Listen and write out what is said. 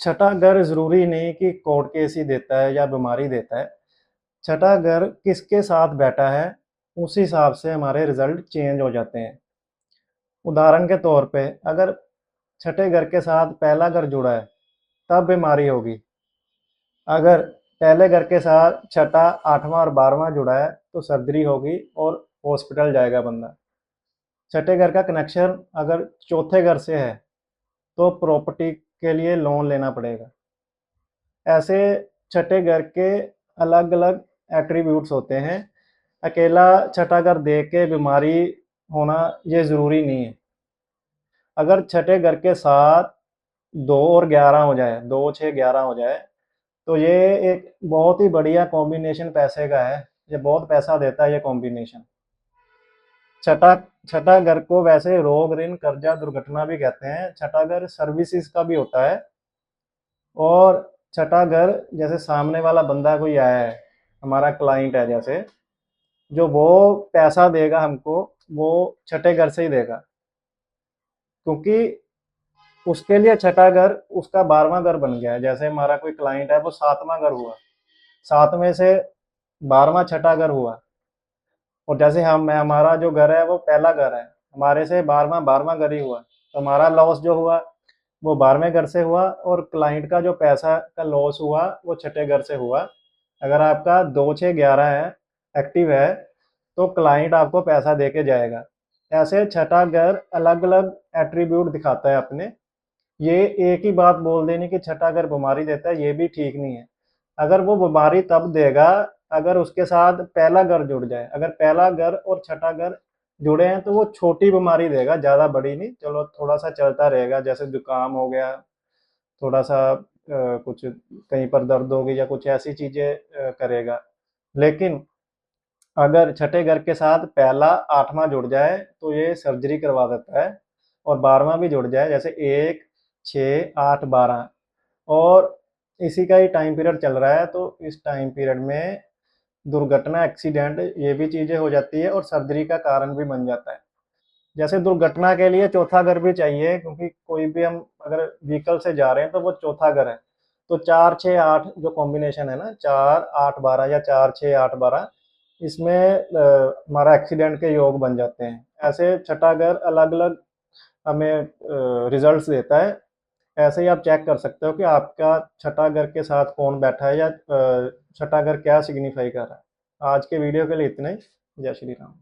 छठा घर ज़रूरी नहीं कि कोर्ट केस ही देता है या बीमारी देता है। छठा घर किसके साथ बैठा है, उस हिसाब से हमारे रिजल्ट चेंज हो जाते हैं। उदाहरण के तौर पे अगर छठे घर के साथ पहला घर जुड़ा है तब बीमारी होगी। अगर पहले घर के साथ छठा, आठवां और 12वां जुड़ा है तो सर्जरी होगी और हॉस्पिटल जाएगा बंदा। छठे घर का कनेक्शन अगर चौथे घर से है तो प्रॉपर्टी के लिए लोन लेना पड़ेगा। ऐसे छठे घर के अलग अलग एट्रीब्यूट्स होते हैं। अकेला छठा घर देख के बीमारी होना ये ज़रूरी नहीं है। अगर छठे घर के साथ 2 और 11 हो जाए, 2, 6, 11 हो जाए तो ये एक बहुत ही बढ़िया कॉम्बिनेशन पैसे का है। ये बहुत पैसा देता है ये कॉम्बिनेशन। छठा छठा घर को वैसे रोग, ऋण, कर्जा, दुर्घटना भी कहते हैं। छठा घर सर्विसेज का भी होता है। और छठा घर जैसे सामने वाला बंदा कोई आया है, हमारा क्लाइंट है, जैसे जो वो पैसा देगा हमको, वो छठे घर से ही देगा, क्योंकि उसके लिए छठा घर उसका 12वां घर बन गया है। जैसे हमारा कोई क्लाइंट है, वो 7वां घर हुआ, 7 में से 12वां छठा घर हुआ। और जैसे हमारा जो घर है वो पहला घर है, हमारे से 12वां घर ही हुआ, तो हमारा लॉस जो हुआ वो 12वें घर से हुआ और क्लाइंट का जो पैसा का लॉस हुआ वो छठे घर से हुआ। अगर आपका 2, 6, 11 है, एक्टिव है, तो क्लाइंट आपको पैसा दे के जाएगा। ऐसे छठा घर अलग अलग एट्रीब्यूट दिखाता है अपने। ये एक ही बात बोल देनी कि छठा घर बीमारी देता है, ये भी ठीक नहीं है। अगर वो बीमारी तब देगा अगर उसके साथ पहला घर जुड़ जाए। अगर पहला घर और छठा घर जुड़े हैं तो वो छोटी बीमारी देगा, ज़्यादा बड़ी नहीं। चलो थोड़ा सा चलता रहेगा, जैसे जुकाम हो गया, थोड़ा सा कुछ कहीं पर दर्द होगी या कुछ ऐसी चीज़ें करेगा। लेकिन अगर छठे घर के साथ पहला 8वां जुड़ जाए तो ये सर्जरी करवा देता है। और 12वां भी जुड़ जाए, जैसे 1, 6, 8, 12, और इसी का ही टाइम पीरियड चल रहा है, तो इस टाइम पीरियड में दुर्घटना, एक्सीडेंट, ये भी चीज़ें हो जाती है और सर्जरी का कारण भी बन जाता है। जैसे दुर्घटना के लिए चौथा घर भी चाहिए, क्योंकि कोई भी हम अगर व्हीकल से जा रहे हैं तो वो चौथा घर है। तो 4, 6, 8 जो कॉम्बिनेशन है ना, 4, 8, 12 या 4, 6, 8, 12, इसमें हमारा एक्सीडेंट के योग बन जाते हैं। ऐसे छठा घर अलग अलग हमें रिजल्ट्स देता है। ऐसे ही आप चेक कर सकते हो कि आपका छठा घर के साथ कौन बैठा है या छठा घर क्या सिग्निफाई कर रहा है। आज के वीडियो के लिए इतना ही। जय श्री राम।